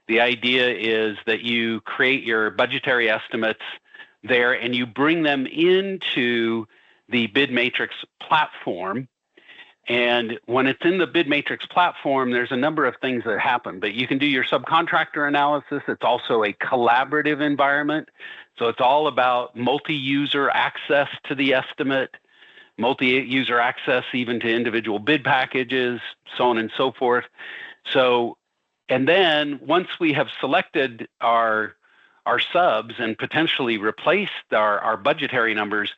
The idea is that you create your budgetary estimates there and you bring them into the bid matrix platform. And when it's in the bid matrix platform, there's a number of things that happen, but you can do your subcontractor analysis. It's also a collaborative environment. So it's all about multi-user access to the estimate, multi-user access even to individual bid packages, so on and so forth. So, and then once we have selected our subs and potentially replaced our budgetary numbers,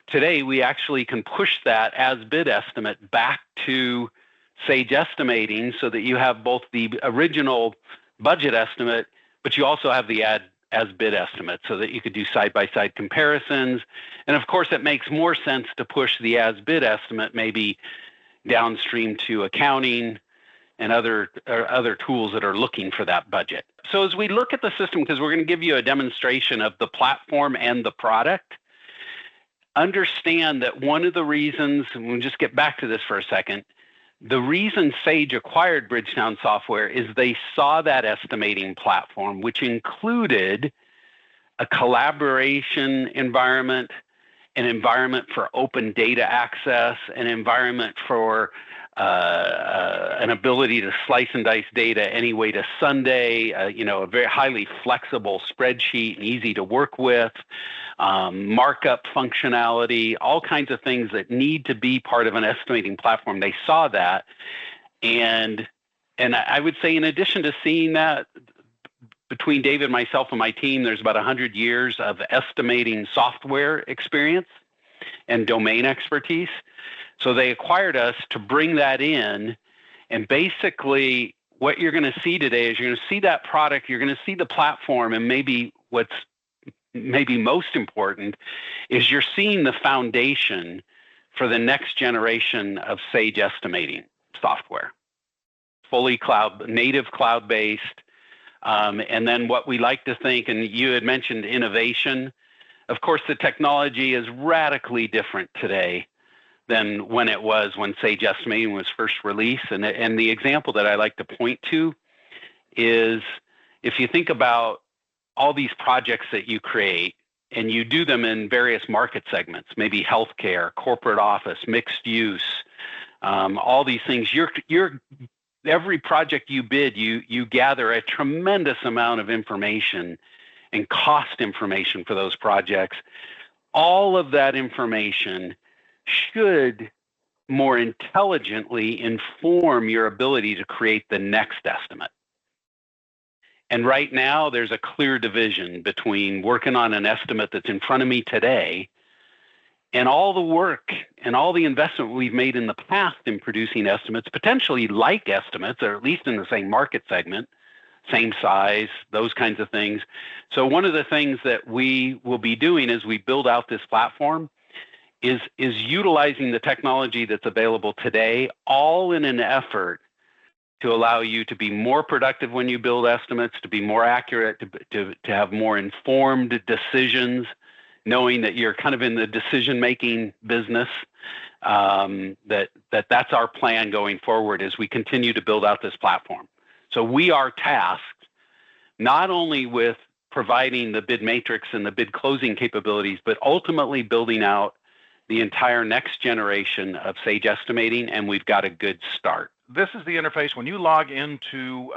today we actually can push that as bid estimate back to Sage Estimating so that you have both the original budget estimate, but you also have the as bid estimate so that you could do side-by-side comparisons. And of course, it makes more sense to push the as bid estimate maybe downstream to accounting and other tools that are looking for that budget. So as we look at the system, because we're going to give you a demonstration of the platform and the product, understand that one of the reasons, and we'll just get back to this for a second, the reason Sage acquired Bridgetown Software is they saw that estimating platform, which included a collaboration environment, an environment for open data access, an environment for an ability to slice and dice data any way to Sunday, a very highly flexible spreadsheet and easy to work with, markup functionality, all kinds of things that need to be part of an estimating platform. They saw that. And I would say in addition to seeing that, between David, myself, and my team, there's about 100 years of estimating software experience and domain expertise. So they acquired us to bring that in. And basically, what you're going to see today is you're going to see that product, you're going to see the platform, and maybe what's maybe most important is you're seeing the foundation for the next generation of Sage estimating software. Fully native cloud-based. And then what we like to think, and you had mentioned innovation. Of course, the technology is radically different today than when Sage Estimating was first released. And the example that I like to point to is if you think about all these projects that you create and you do them in various market segments, maybe healthcare, corporate office, mixed use, all these things, every project you bid, you gather a tremendous amount of information and cost information for those projects. All of that information should more intelligently inform your ability to create the next estimate. And right now, there's a clear division between working on an estimate that's in front of me today and all the work and all the investment we've made in the past in producing estimates, potentially like estimates, or at least in the same market segment, same size, those kinds of things. So one of the things that we will be doing as we build out this platform is utilizing the technology that's available today, all in an effort to allow you to be more productive when you build estimates, to be more accurate, to have more informed decisions, knowing that you're kind of in the decision-making business. That's our plan going forward as we continue to build out this platform. So we are tasked not only with providing the bid matrix and the bid closing capabilities, but ultimately building out the entire next generation of Sage Estimating, and we've got a good start. This is the interface. When you log into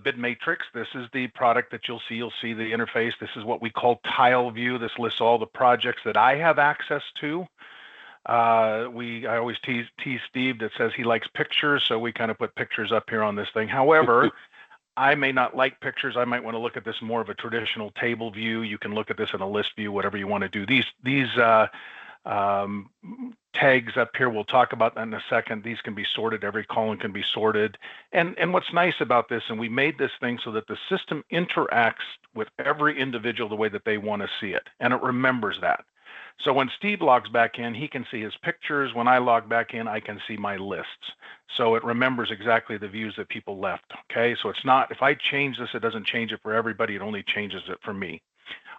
Bid Matrix, this is the product that you'll see. You'll see the interface. This is what we call tile view. This lists all the projects that I have access to. I always tease Steve that says he likes pictures, so we kind of put pictures up here on this thing. However, I may not like pictures. I might want to look at this more of a traditional table view. You can look at this in a list view, whatever you want to do. These tags up here, we'll talk about that in a second. These can be sorted. Every column can be sorted. And what's nice about this, and we made this thing so that the system interacts with every individual the way that they want to see it, and it remembers that. So when Steve logs back in, he can see his pictures. When I log back in, I can see my lists. So it remembers exactly the views that people left, okay? So it's not, if I change this, it doesn't change it for everybody. It only changes it for me.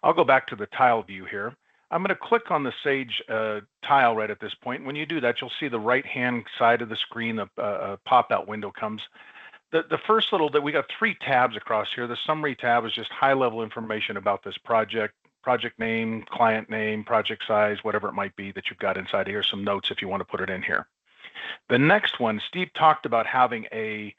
I'll go back to the tile view here. I'm going to click on the Sage tile right at this point. When you do that, you'll see the right-hand side of the screen, a pop-out window comes. the first little that we got 3 tabs across here. The summary tab is just high level information about this project, project name, client name, project size, whatever it might be that you've got inside here. Some notes if you want to put it in here. The next one, Steve talked about having a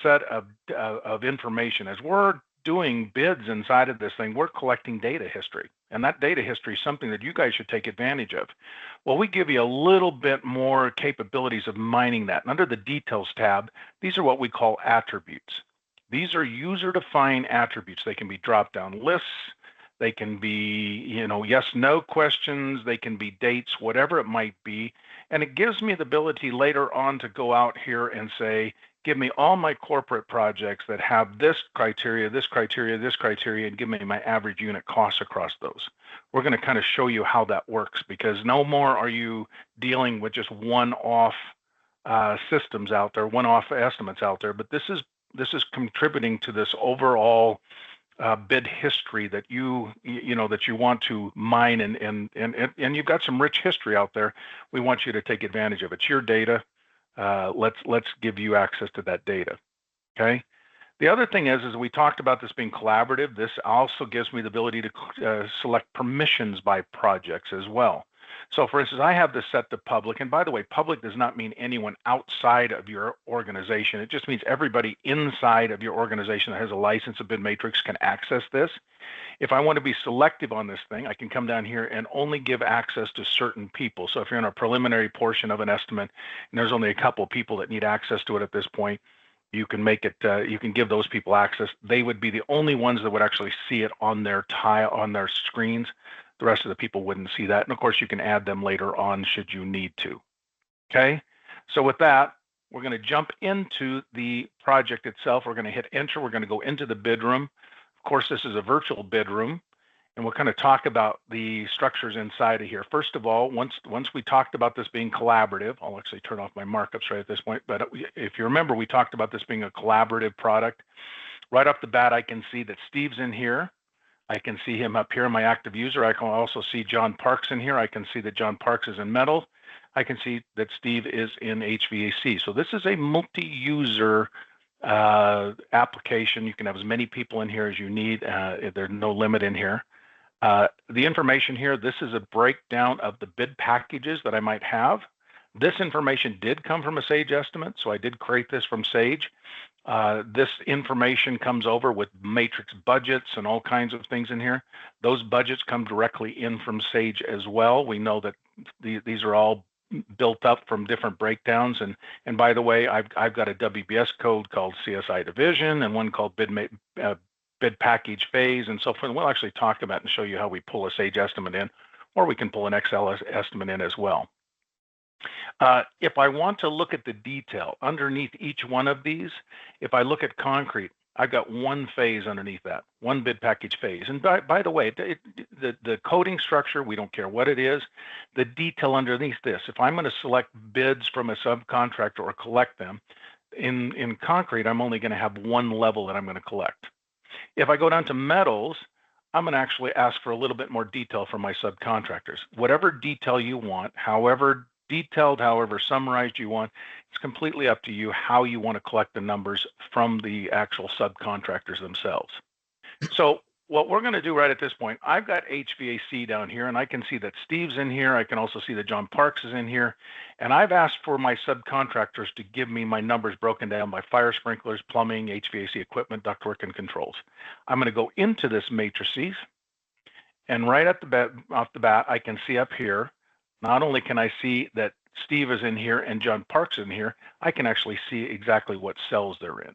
set of information. As we're doing bids inside of this thing, we're collecting data history. And that data history is something that you guys should take advantage of. Well, we give you a little bit more capabilities of mining that. And under the details tab, these are what we call attributes. These are user-defined attributes. They can be drop-down lists. They can be, yes, no questions. They can be dates, whatever it might be. And it gives me the ability later on to go out here and say, give me all my corporate projects that have this criteria, this criteria, this criteria, and give me my average unit costs across those. We're going to kind of show you how that works, because no more are you dealing with just one-off systems out there, one-off estimates out there, but this is contributing to this overall bid history that you want to mine, and you've got some rich history out there. We want you to take advantage of it. It's your data. Let's give you access to that data. Okay. The other thing is we talked about this being collaborative. This also gives me the ability to select permissions by projects as well. So for instance, I have this set to public. And by the way, public does not mean anyone outside of your organization. It just means everybody inside of your organization that has a license of Bid Matrix can access this. If I want to be selective on this thing, I can come down here and only give access to certain people. So if you're in a preliminary portion of an estimate and there's only a couple of people that need access to it at this point, you can make it, you can give those people access. They would be the only ones that would actually see it on their on their screens. The rest of the people wouldn't see that. And of course, you can add them later on should you need to. Okay. So with that, we're going to jump into the project itself. We're going to hit enter. We're going to go into the bid room. Of course, this is a virtual bid room, and we'll kind of talk about the structures inside of here. First of all, once we talked about this being collaborative, I'll actually turn off my markups right at this point. But if you remember, we talked about this being a collaborative product. Right off the bat, I can see that Steve's in here. I can see him up here in my active user. I can also see John Parks in here. I can see that John Parks is in metal. I can see that Steve is in HVAC. So this is a multi-user application. You can have as many people in here as you need. There's no limit in here. The information here, this is a breakdown of the bid packages that I might have. This information did come from a Sage estimate, so I did create this from Sage. This information comes over with matrix budgets and all kinds of things in here. Those budgets come directly in from Sage as well. We know that these are all built up from different breakdowns. And by the way, I've got a WBS code called CSI Division and one called bid package phase and so forth. And we'll actually talk about and show you how we pull a Sage estimate in, or we can pull an Excel estimate in as well. If I want to look at the detail underneath each one of these, if I look at concrete, I've got one phase underneath that, one bid package phase. And by the way, the coding structure, we don't care what it is, the detail underneath this. If I'm going to select bids from a subcontractor or collect them, in concrete, I'm only going to have one level that I'm going to collect. If I go down to metals, I'm going to actually ask for a little bit more detail from my subcontractors. Whatever detail you want, however detailed, however summarized you want, it's completely up to you how you want to collect the numbers from the actual subcontractors themselves. So what we're going to do right at this point, I've got HVAC down here, and I can see that Steve's in here. I can also see that John Parks is in here. And I've asked for my subcontractors to give me my numbers broken down by fire sprinklers, plumbing, HVAC equipment, ductwork, and controls. I'm going to go into this matrices, and right at off the bat, I can see up here, not only can I see that Steve is in here and John Parks is in here, I can actually see exactly what cells they're in.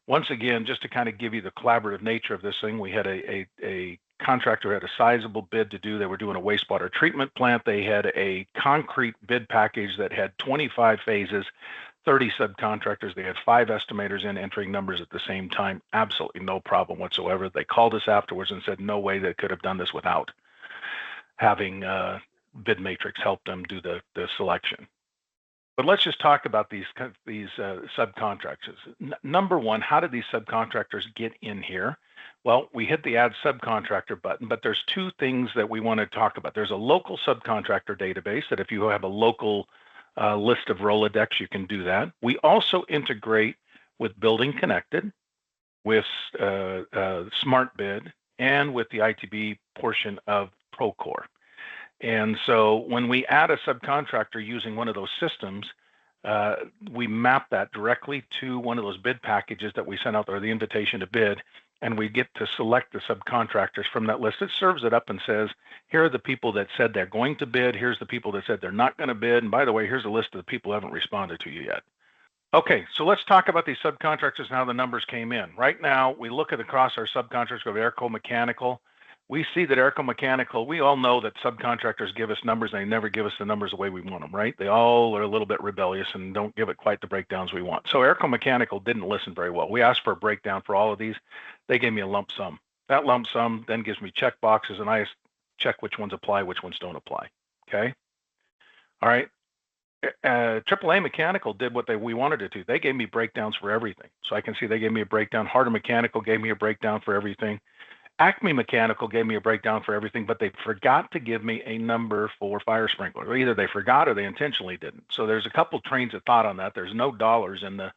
Once again, just to kind of give you the collaborative nature of this thing, we had a contractor who had a sizable bid to do. They were doing a wastewater treatment plant. They had a concrete bid package that had 25 phases, 30 subcontractors. They had 5 estimators in entering numbers at the same time. Absolutely no problem whatsoever. They called us afterwards and said no way they could have done this without having Bid Matrix help them do the selection. But let's just talk about these subcontractors. Number one, how did these subcontractors get in here? Well, we hit the Add Subcontractor button, but there's 2 things that we want to talk about. There's a local subcontractor database that if you have a local list of Rolodex, you can do that. We also integrate with Building Connected, with SmartBid, and with the ITB portion of Procore. And so when we add a subcontractor using one of those systems, we map that directly to one of those bid packages that we sent out, or the invitation to bid, and we get to select the subcontractors from that list. It serves it up and says, here are the people that said they're going to bid, here's the people that said they're not going to bid, and by the way, here's a list of the people who haven't responded to you yet. Okay, so let's talk about these subcontractors and how the numbers came in. Right now, we look at across our subcontractors of 𝗕𝗶𝗱𝗀. We see that 𝗕𝗶𝗱𝗀, we all know that subcontractors give us numbers, and they never give us the numbers the way we want them, right? They all are a little bit rebellious and don't give it quite the breakdowns we want. So 𝗕𝗶𝗱𝗀 didn't listen very well. We asked for a breakdown for all of these. They gave me a lump sum. That lump sum then gives me check boxes, and I check which ones apply, which ones don't apply, okay? All right. 𝗕𝗶𝗱 Mechanical did what we wanted it to. They gave me breakdowns for everything. So I can see they gave me a breakdown. Harder Mechanical gave me a breakdown for everything. Acme Mechanical gave me a breakdown for everything, but they forgot to give me a number for fire sprinklers. Or either they forgot or they intentionally didn't. So there's a couple trains of thought on that. There's no dollars in the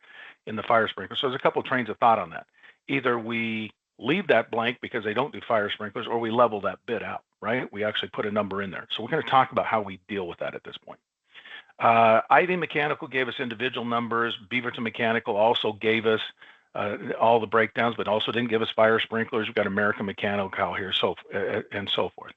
fire sprinkler. So there's a couple trains of thought on that. Either we leave that blank because they don't do fire sprinklers, or we level that bid out, right? We actually put a number in there. So we're going to talk about how we deal with that at this point. Ivy Mechanical gave us individual numbers. Beaverton Mechanical also gave us all the breakdowns, but also didn't give us fire sprinklers. We've got American Mechanical here, and so forth.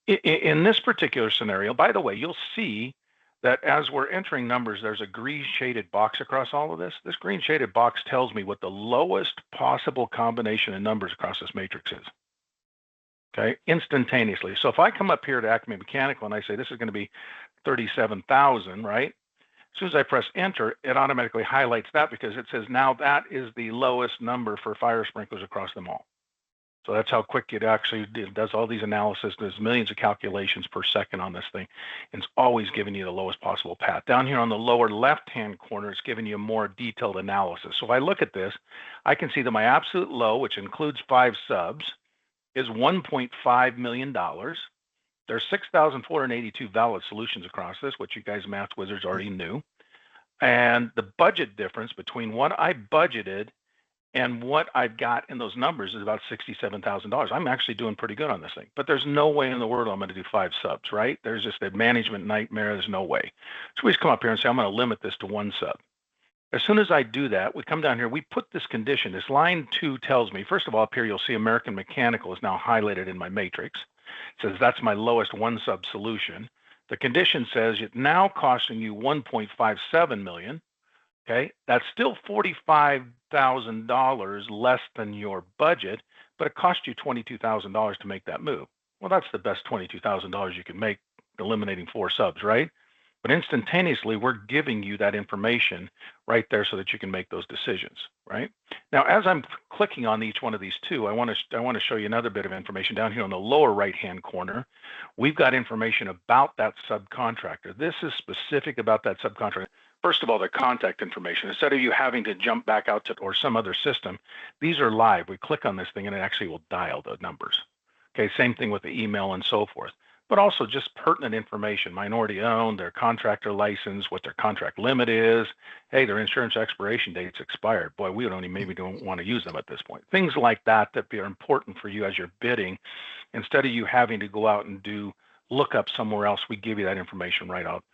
In this particular scenario, by the way, you'll see that as we're entering numbers, there's a green shaded box across all of this. This green shaded box tells me what the lowest possible combination of numbers across this matrix is. Okay, instantaneously. So if I come up here to Acme Mechanical and I say this is going to be 37,000, right? As soon as I press enter, it automatically highlights that because it says now that is the lowest number for fire sprinklers across them all. So that's how quick it actually does all these analysis. There's millions of calculations per second on this thing. And it's always giving you the lowest possible path. Down here on the lower left-hand corner, it's giving you a more detailed analysis. So if I look at this, I can see that my absolute low, which includes 5 subs, is $1.5 million. There's 6,482 valid solutions across this, which you guys math wizards already knew. And the budget difference between what I budgeted and what I've got in those numbers is about $67,000. I'm actually doing pretty good on this thing, but there's no way in the world I'm going to do 5 subs, right? There's just a management nightmare. There's no way. So we just come up here and say, I'm going to limit this to 1 sub. As soon as I do that, we come down here, we put this condition. This line 2 tells me, first of all, up here, you'll see American Mechanical is now highlighted in my matrix. It says that's my lowest 1 sub solution. The condition says it's now costing you $1.57 million. Okay, that's still $45,000 less than your budget, but it cost you $22,000 to make that move. Well, that's the best $22,000 you can make, eliminating 4 subs, right? But instantaneously, we're giving you that information right there so that you can make those decisions, right? Now, as I'm clicking on each one of these 2, I want to show you another bit of information down here on the lower right-hand corner. We've got information about that subcontractor. This is specific about that subcontractor. First of all, their contact information. Instead of you having to jump back out to or some other system, these are live. We click on this thing and it actually will dial the numbers. Okay, same thing with the email and so forth. But also just pertinent information, minority owned, their contractor license, what their contract limit is. Hey, their insurance expiration date's expired. Boy, we maybe don't want to use them at this point. Things like that are important for you as you're bidding. Instead of you having to go out and look up somewhere else, we give you that information right out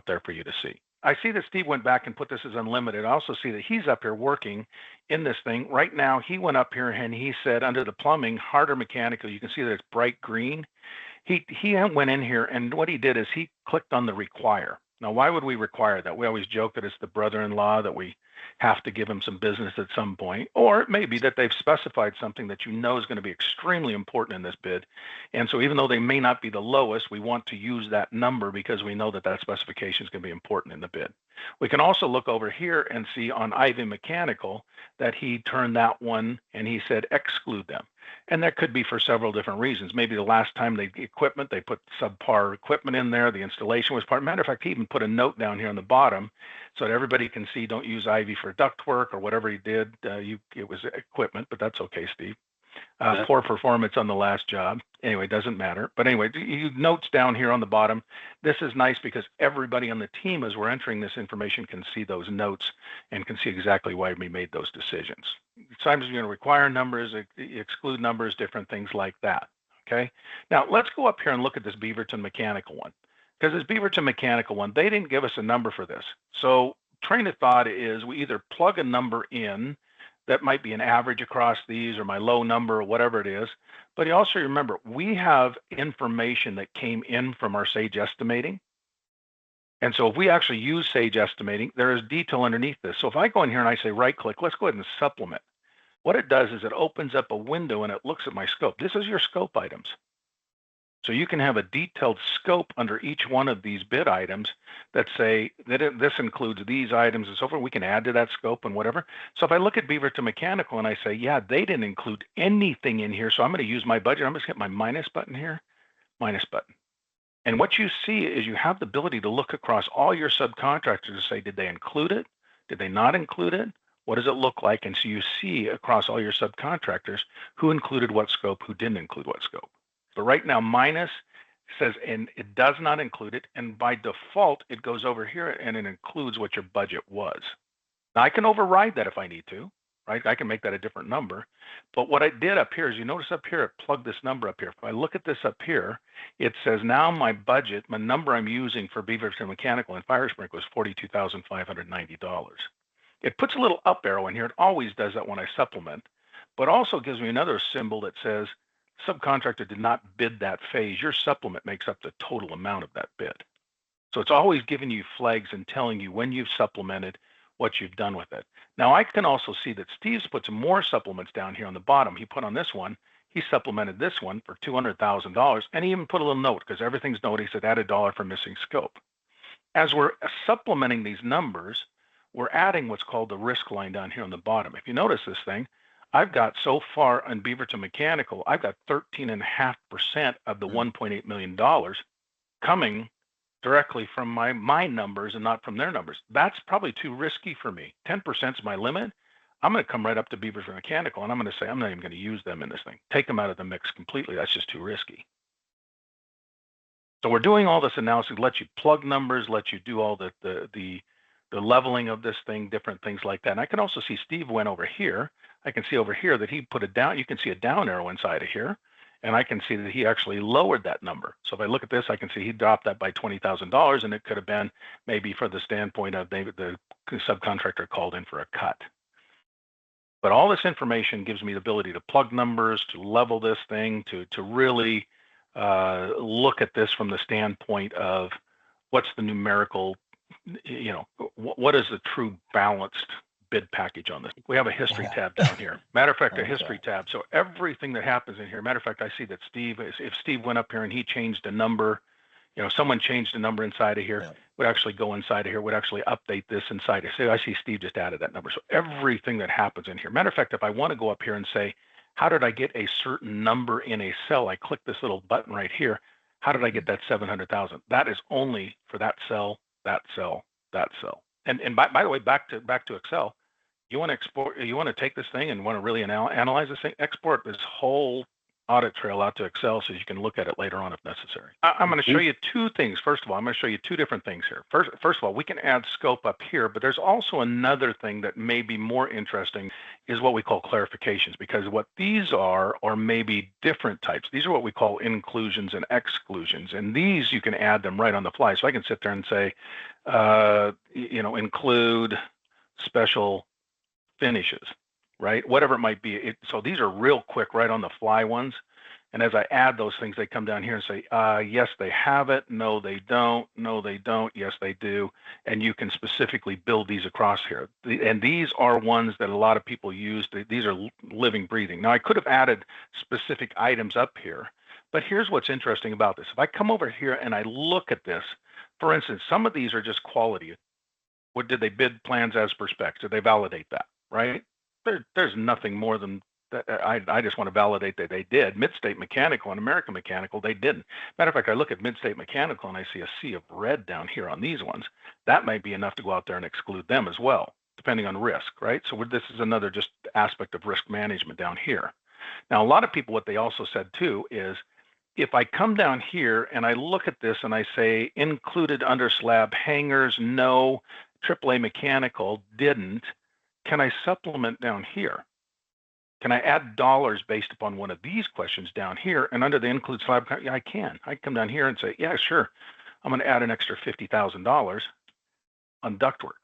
there for you to see. I see that Steve went back and put this as unlimited. I also see that he's up here working in this thing. Right now, he went up here and he said under the plumbing, harder mechanical, you can see that it's bright green. He went in here and what he did is he clicked on the require. Now, why would we require that? We always joke that it's the brother-in-law that we have to give him some business at some point, or it may be that they've specified something that you know is going to be extremely important in this bid. And so even though they may not be the lowest, we want to use that number because we know that that specification is going to be important in the bid. We can also look over here and see on Ivy Mechanical that he turned that one and he said exclude them. And that could be for several different reasons. Maybe the last time they put subpar equipment in there, the installation was part. Matter of fact, he even put a note down here on the bottom so that everybody can see don't use Ivy for ductwork or whatever he did. It was equipment, but that's okay, Steve. Poor performance on the last job. Anyway, doesn't matter. But anyway, you notes down here on the bottom. This is nice because everybody on the team, as we're entering this information, can see those notes and can see exactly why we made those decisions. Sometimes you're going to require numbers, exclude numbers, different things like that. Okay. Now let's go up here and look at this Beaverton mechanical one, because this Beaverton mechanical one, they didn't give us a number for this. So train of thought is we either plug a number in that might be an average across these or my low number or whatever it is. But you also remember, we have information that came in from our Sage estimating. And so if we actually use Sage estimating, there is detail underneath this. So if I go in here and I say right click, let's go ahead and supplement. What it does is it opens up a window and it looks at my scope. This is your scope items. So you can have a detailed scope under each one of these bid items that say that this includes these items and so forth. We can add to that scope and whatever. So if I look at Beaverton Mechanical and I say, yeah, they didn't include anything in here, so I'm going to use my budget. I'm just hit my minus button here, minus button. And what you see is you have the ability to look across all your subcontractors to say, did they include it? Did they not include it? What does it look like? And so you see across all your subcontractors who included what scope, who didn't include what scope. But right now, minus says, and it does not include it. And by default, it goes over here and it includes what your budget was. Now, I can override that if I need to, right? I can make that a different number. But what I did up here is, you notice up here, it plugged this number up here. If I look at this up here, it says now my budget, my number I'm using for Beaverton Mechanical and Fire Sprinkler was $42,590. It puts a little up arrow in here. It always does that when I supplement, but also gives me another symbol that says, subcontractor did not bid that phase. Your supplement makes up the total amount of that bid. So it's always giving you flags and telling you when you've supplemented, what you've done with it. Now I can also see that Steve's put some more supplements down here on the bottom. He put on this one, he supplemented this one for $200,000, and he even put a little note because everything's noted. He said add $1 for missing scope. As we're supplementing these numbers, we're adding what's called the risk line down here on the bottom. If you notice this thing, I've got so far on Beaverton Mechanical, I've got 13.5% of the $1.8 million coming directly from my numbers and not from their numbers. That's probably too risky for me. 10% is my limit. I'm going to come right up to Beaverton Mechanical and I'm going to say, I'm not even going to use them in this thing. Take them out of the mix completely. That's just too risky. So we're doing all this analysis, let you plug numbers, let you do all the leveling of this thing, different things like that. And I can also see Steve went over here. I can see over here that he put it down. You can see a down arrow inside of here. And I can see that he actually lowered that number. So if I look at this, I can see he dropped that by $20,000, and it could have been maybe for the standpoint of maybe the subcontractor called in for a cut. But all this information gives me the ability to plug numbers, to level this thing, to really look at this from the standpoint of what's the numerical, what is the true balanced bid package on this. We have a history tab down here. Matter of fact, a history tab. So everything that happens in here, matter of fact, I see that Steve, if Steve went up here and he changed a number, someone changed a number inside of here, would actually go inside of here, would actually update this inside of here. So I see Steve just added that number. So everything that happens in here, matter of fact, if I want to go up here and say, how did I get a certain number in a cell? I click this little button right here. How did I get that 700,000? That is only for that cell, that cell, that cell. And by the way, back to Excel, you want to export, you want to take this thing and want to really analyze this thing, export this whole audit trail out to Excel so you can look at it later on if necessary. I'm going to show you two things. First of all, I'm going to show you two different things here. First of all, we can add scope up here, but there's also another thing that may be more interesting is what we call clarifications, because what these are maybe different types. These are what we call inclusions and exclusions, and these you can add them right on the fly. So I can sit there and say, include special finishes, right? Whatever it might be. So these are real quick, right on the fly ones. And as I add those things, they come down here and say, yes, they have it. No, they don't. No, they don't. Yes, they do. And you can specifically build these across here. And these are ones that a lot of people use. These are living, breathing. Now, I could have added specific items up here, but here's what's interesting about this. If I come over here and I look at this, for instance, some of these are just quality. What did they bid plans as per specs? Did they validate that? Right? There's nothing more than that. I just want to validate that they did. Mid-State Mechanical and American Mechanical, they didn't. Matter of fact, I look at Mid-State Mechanical and I see a sea of red down here on these ones. That might be enough to go out there and exclude them as well, depending on risk, right? So this is another just aspect of risk management down here. Now, a lot of people, what they also said too is, if I come down here and I look at this and I say included under slab hangers, no, AAA mechanical didn't, can I supplement down here? Can I add dollars based upon one of these questions down here? And under the include slab, yeah, I can. I come down here and say, yeah, sure. I'm going to add an extra $50,000 on ductwork.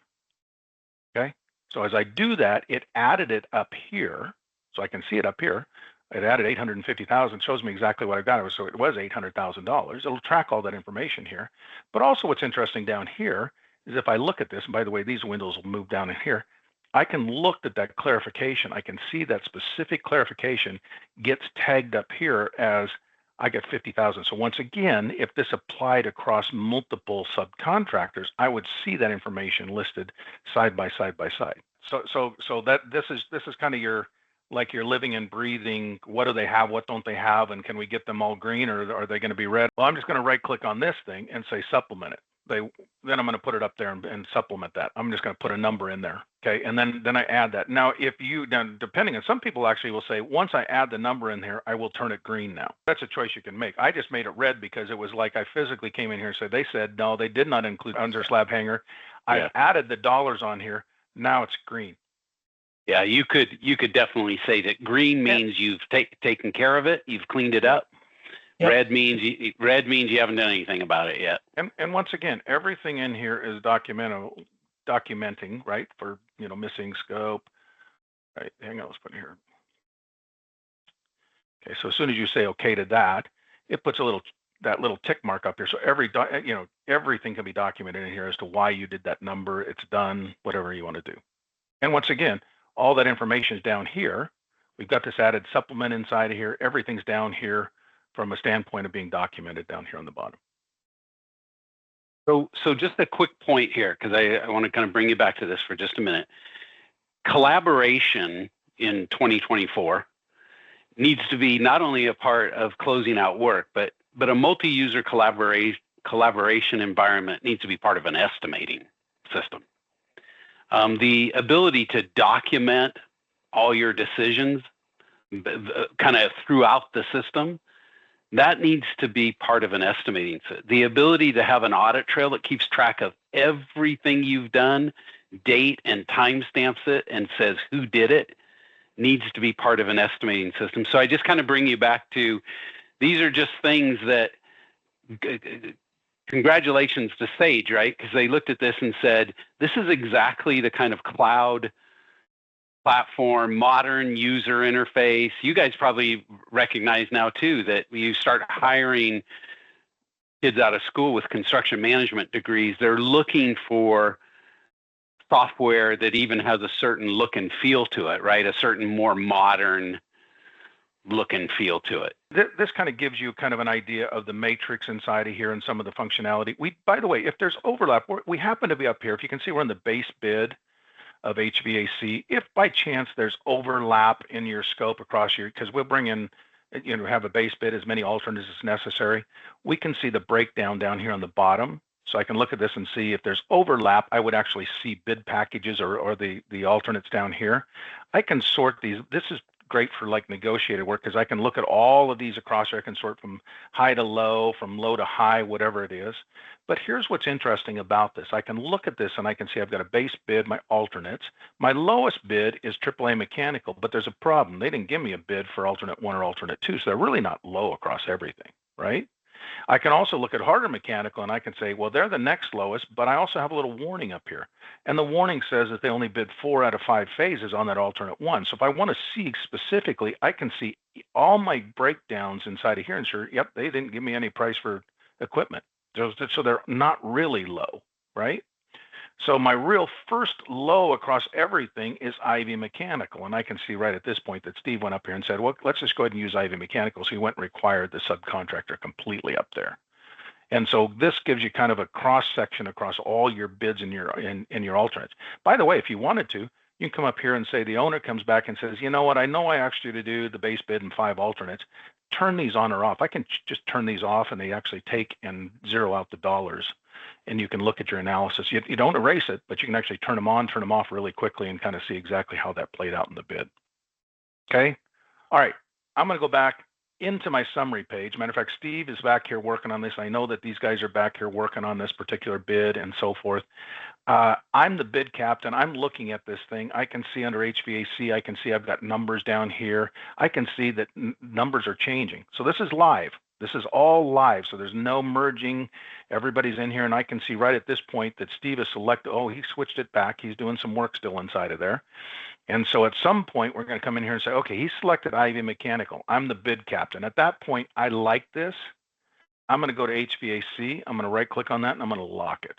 Okay. So as I do that, it added it up here. So I can see it up here. It added 850,000, shows me exactly what I got. So it was $800,000. It'll track all that information here. But also what's interesting down here is if I look at this, and by the way, these windows will move down in here, I can look at that clarification. I can see that specific clarification gets tagged up here as I get 50,000. So once again, if this applied across multiple subcontractors, I would see that information listed side by side by side. So that this is kind of your, like you're living and breathing. What do they have? What don't they have? And can we get them all green, or are they going to be red? Well, I'm just going to right click on this thing and say supplement it. Then I'm going to put it up there and supplement that. I'm just going to put a number in there. Okay. And then I add that. Now, depending on, some people actually will say, once I add the number in here, I will turn it green now. That's a choice you can make. I just made it red because it was like I physically came in here and said, they said, no, they did not include under slab hanger. I added the dollars on here. Now it's green. Yeah, you could definitely say that green means you've taken care of it, you've cleaned it up. Yep. Red means you haven't done anything about it yet. And once again, everything in here is documenting, right? For missing scope. Right, hang on, let's put it here. Okay, so as soon as you say okay to that, it puts that little tick mark up here. So everything can be documented in here as to why you did that number. It's done, whatever you want to do. And once again, all that information is down here. We've got this added supplement inside of here. Everything's down here from a standpoint of being documented down here on the bottom. So just a quick point here, because I want to kind of bring you back to this for just a minute. Collaboration in 2024 needs to be not only a part of closing out work, but a multi-user collaboration environment needs to be part of an estimating system. The ability to document all your decisions kind of throughout the system, that needs to be part of an estimating system. The ability to have an audit trail that keeps track of everything you've done, date and timestamps it, and says who did it, needs to be part of an estimating system. So I just kind of bring you back to, these are just things that, congratulations to Sage, right? Because they looked at this and said, this is exactly the kind of cloud platform, modern user interface. You guys probably recognize now too that you start hiring kids out of school with construction management degrees, they're looking for software that even has a certain look and feel to it, right? A certain more modern look and feel to it. This kind of gives you kind of an idea of the matrix inside of here and some of the functionality. By the way, if there's overlap, we happen to be up here. If you can see, we're in the base bid of HVAC. If by chance there's overlap in your scope across your, because we'll bring in, have a base bid, as many alternates as necessary, we can see the breakdown down here on the bottom. So I can look at this and see if there's overlap. I would actually see bid packages or the alternates down here. I can sort these. This is great for like negotiated work because I can look at all of these across here. I can sort from high to low, from low to high, whatever it is. But here's what's interesting about this. I can look at this and I can see I've got a base bid, my alternates. My lowest bid is AAA mechanical, but there's a problem. They didn't give me a bid for alternate 1 or alternate 2, so they're really not low across everything, right? I can also look at harder mechanical and I can say, well, they're the next lowest, but I also have a little warning up here. And the warning says that they only bid 4 out of 5 phases on that alternate 1. So if I want to see specifically, I can see all my breakdowns inside of here and sure, yep, they didn't give me any price for equipment. So they're not really low, right? So my real first low across everything is Ivy Mechanical. And I can see right at this point that Steve went up here and said, well, let's just go ahead and use Ivy Mechanical. So he went and required the subcontractor completely up there. And so this gives you kind of a cross section across all your bids and your alternates. By the way, if you wanted to, you can come up here and say the owner comes back and says, you know what, I know I asked you to do the base bid and 5 alternates. Turn these on or off. I can just turn these off and they actually take and zero out the dollars. And you can look at your analysis. You don't erase it, but you can actually turn them on, turn them off really quickly and kind of see exactly how that played out in the bid. Okay. All right. I'm going to go back into my summary page. Matter of fact, Steve is back here working on this. I know that these guys are back here working on this particular bid and so forth. I'm the bid captain. I'm looking at this thing. I can see under HVAC, I can see I've got numbers down here. I can see that numbers are changing. So this is live. This is all live. So there's no merging. Everybody's in here. And I can see right at this point that Steve has selected, oh, he switched it back. He's doing some work still inside of there. And so at some point, we're going to come in here and say, okay, he selected Ivy Mechanical. I'm the bid captain. At that point, I like this. I'm going to go to HVAC. I'm going to right click on that and I'm going to lock it.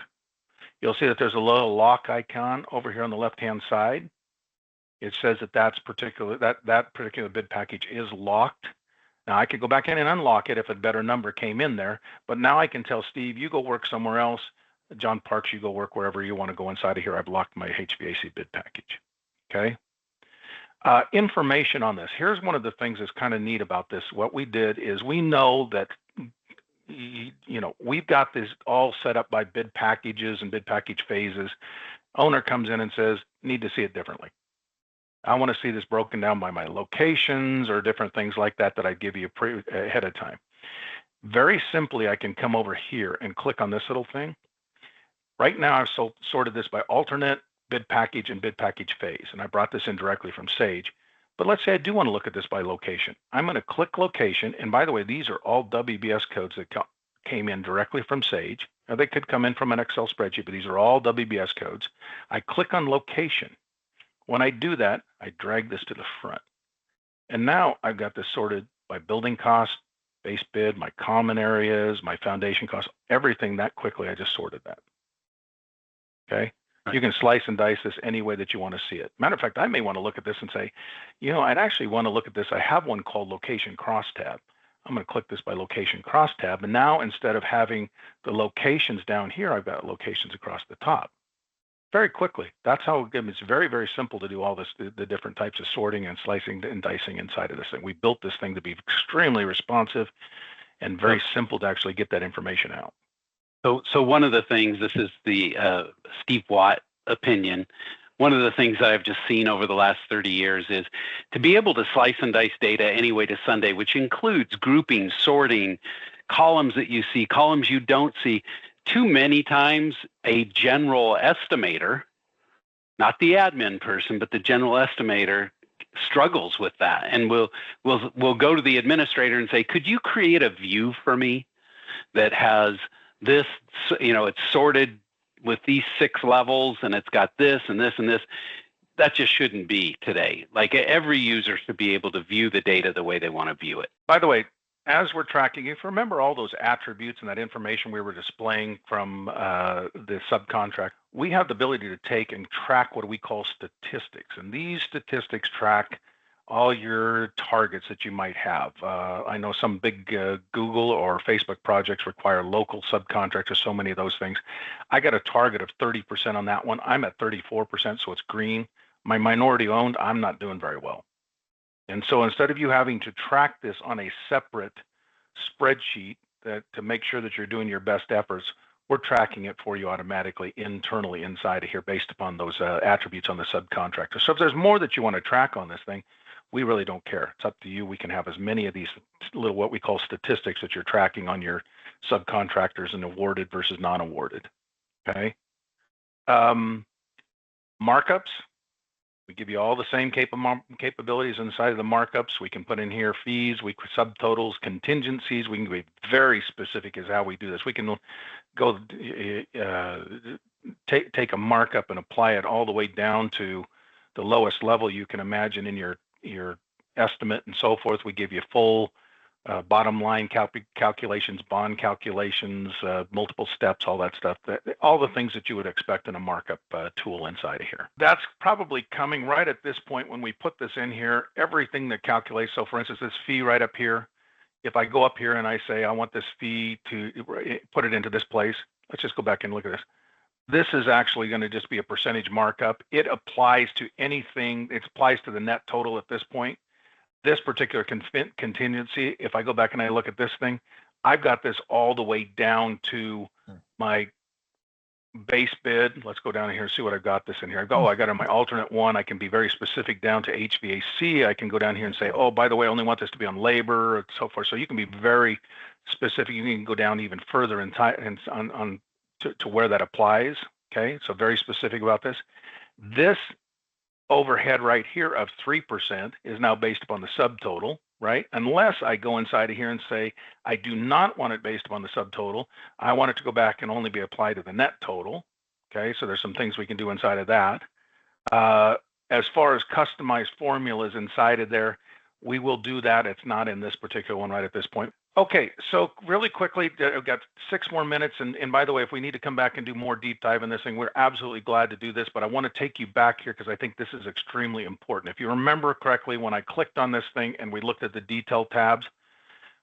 You'll see that there's a little lock icon over here on the left-hand side. It says that that particular bid package is locked. Now I could go back in and unlock it if a better number came in there, but now I can tell Steve, you go work somewhere else. John Parks, you go work wherever you want to go inside of here. I've locked my HVAC bid package. Okay. Information on this. Here's one of the things that's kind of neat about this. What we did is we know that we've got this all set up by bid packages and bid package phases. Owner comes in and says, need to see it differently. I want to see this broken down by my locations or different things like that I give you ahead of time. Very simply, I can come over here and click on this little thing. Right now, I've sorted this by alternate, bid package, and bid package phase. And I brought this in directly from Sage. But let's say I do want to look at this by location. I'm going to click location. And by the way, these are all WBS codes that came in directly from Sage. Now, they could come in from an Excel spreadsheet, but these are all WBS codes. I click on location. When I do that, I drag this to the front. And now I've got this sorted by building cost, base bid, my common areas, my foundation costs, everything that quickly. I just sorted that. Okay. You can slice and dice this any way that you want to see it. Matter of fact, I may want to look at this and say, I'd actually want to look at this. I have one called location crosstab. I'm going to click this by location crosstab. And now instead of having the locations down here, I've got locations across the top. Very quickly. That's how it's very, very simple to do all this, the different types of sorting and slicing and dicing inside of this thing. We built this thing to be extremely responsive and very simple to actually get that information out. So one of the things, this is the Steve Watt opinion, one of the things that I've just seen over the last 30 years is to be able to slice and dice data any way to Sunday, which includes grouping, sorting, columns that you see, columns you don't see. Too many times a general estimator, not the admin person, but the general estimator struggles with that. And we'll go to the administrator and say, could you create a view for me that has this, it's sorted with these 6 levels and it's got this and this and this. That just shouldn't be today. Like every user should be able to view the data the way they want to view it. By the way, as we're tracking, if you remember all those attributes and that information we were displaying from the subcontract, we have the ability to take and track what we call statistics. And these statistics track all your targets that you might have. I know some big Google or Facebook projects require local subcontractors, so many of those things. I got a target of 30% on that one. I'm at 34%, so it's green. My minority owned, I'm not doing very well. And so instead of you having to track this on a separate spreadsheet to make sure that you're doing your best efforts, we're tracking it for you automatically internally inside of here based upon those attributes on the subcontractor. So if there's more that you want to track on this thing, we really don't care. It's up to you. We can have as many of these little what we call statistics that you're tracking on your subcontractors and awarded versus non-awarded. Okay. Markups. We give you all the same capabilities inside of the markups. We can put in here fees, subtotals, contingencies. We can be very specific as how we do this. We can go take a markup and apply it all the way down to the lowest level you can imagine in your estimate and so forth. We give you full bottom line calculations, bond calculations, multiple steps, all that stuff, all the things that you would expect in a markup tool inside of here. That's probably coming right at this point when we put this in here, everything that calculates. So for instance, this fee right up here, if I go up here and I say, I want this fee to put it into this place, let's just go back and look at this. This is actually going to just be a percentage markup. It applies to anything. It applies to the net total at this point. This particular contingency, if I go back and I look at this thing, I've got this all the way down to my base bid. Let's go down here and see what I've got this in here. I got in my alternate one. I can be very specific down to HVAC. I can go down here and say, oh, by the way, I only want this to be on labor and so forth. So you can be very specific. You can go down even further to where that applies. Okay, so very specific about this. This overhead right here of 3% is now based upon the subtotal, right? Unless I go inside of here and say, I do not want it based upon the subtotal. I want it to go back and only be applied to the net total. Okay, so there's some things we can do inside of that. As far as customized formulas inside of there, we will do that. It's not in this particular one right at this point. Okay, so really quickly, I've got 6 more minutes. And by the way, if we need to come back and do more deep dive in this thing, we're absolutely glad to do this. But I want to take you back here because I think this is extremely important. If you remember correctly, when I clicked on this thing and we looked at the detail tabs,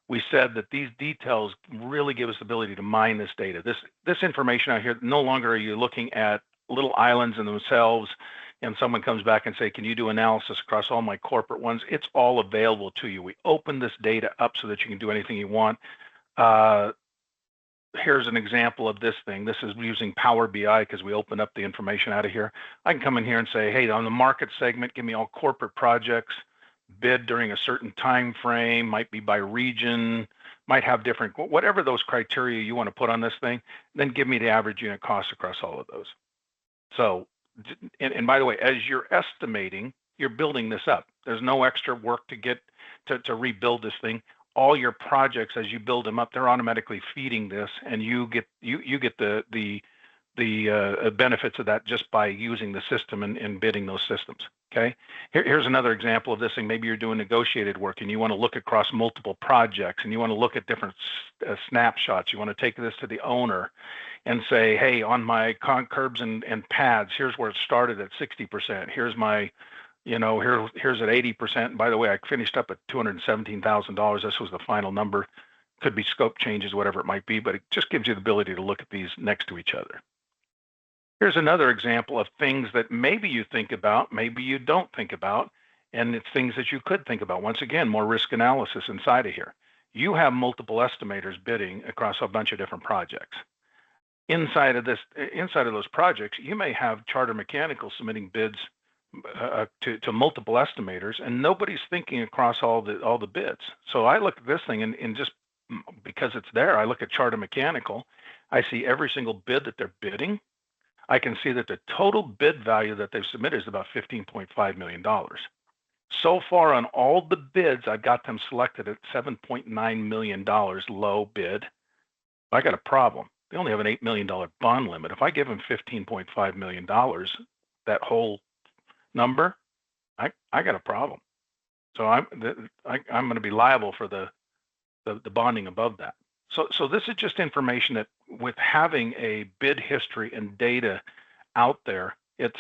we said that these details really give us the ability to mine this data. This information out here, no longer are you looking at little islands in themselves and someone comes back and say, can you do analysis across all my corporate ones? It's all available to you. We open this data up so that you can do anything you want. Here's an example of this thing. This is using Power BI because we open up the information out of here. I can come in here and say, hey, on the market segment, give me all corporate projects, bid during a certain time frame, might be by region, might have different, whatever those criteria you want to put on this thing, then give me the average unit cost across all of those. So, and by the way, as you're estimating, you're building this up. There's no extra work to get to rebuild this thing. All your projects, as you build them up, they're automatically feeding this, and you get the benefits of that just by using the system and bidding those systems. Okay. Here's another example of this thing. Maybe you're doing negotiated work and you want to look across multiple projects and you want to look at different snapshots. You want to take this to the owner and say, hey, on my curbs and pads, here's where it started at 60%. Here's my, here's at 80%. And by the way, I finished up at $217,000. This was the final number. Could be scope changes, whatever it might be, but it just gives you the ability to look at these next to each other. Here's another example of things that maybe you think about, maybe you don't think about, and it's things that you could think about. Once again, more risk analysis inside of here. You have multiple estimators bidding across a bunch of different projects. Inside of those projects, you may have Charter Mechanical submitting bids to multiple estimators, and nobody's thinking across all the bids. So I look at this thing and just because it's there, I look at Charter Mechanical. I see every single bid that they're bidding. I can see that the total bid value that they've submitted is about $15.5 million. So far on all the bids, I've got them selected at $7.9 million low bid. I got a problem. They only have an $8 million bond limit. If I give them $15.5 million, that whole number, I got a problem. So I'm going to be liable for the bonding above that. So this is just information that with having a bid history and data out there, it's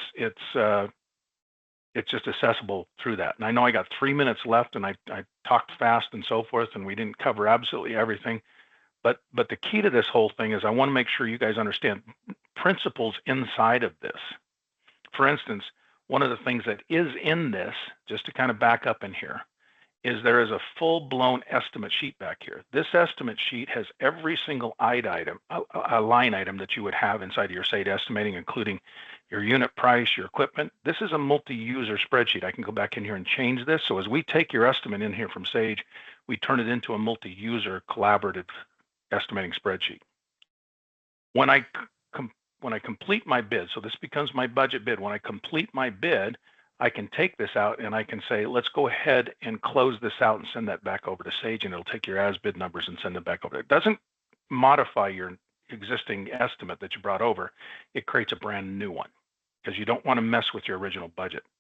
just accessible through that. And I know I got 3 minutes left and I talked fast and so forth, and we didn't cover absolutely everything. But the key to this whole thing is I want to make sure you guys understand principles inside of this. For instance, one of the things that is in this, just to kind of back up in here, is there is a full-blown estimate sheet back here. This estimate sheet has every single a line item that you would have inside of your SAID estimating, including your unit price, your equipment. This is a multi-user spreadsheet. I can go back in here and change this. So as we take your estimate in here from Sage, we turn it into a multi-user collaborative estimating spreadsheet. When I complete my bid, so this becomes my budget bid. When I complete my bid, I can take this out and I can say, let's go ahead and close this out and send that back over to Sage, and it'll take your as-bid numbers and send them back over. It doesn't modify your existing estimate that you brought over. It creates a brand new one because you don't want to mess with your original budget.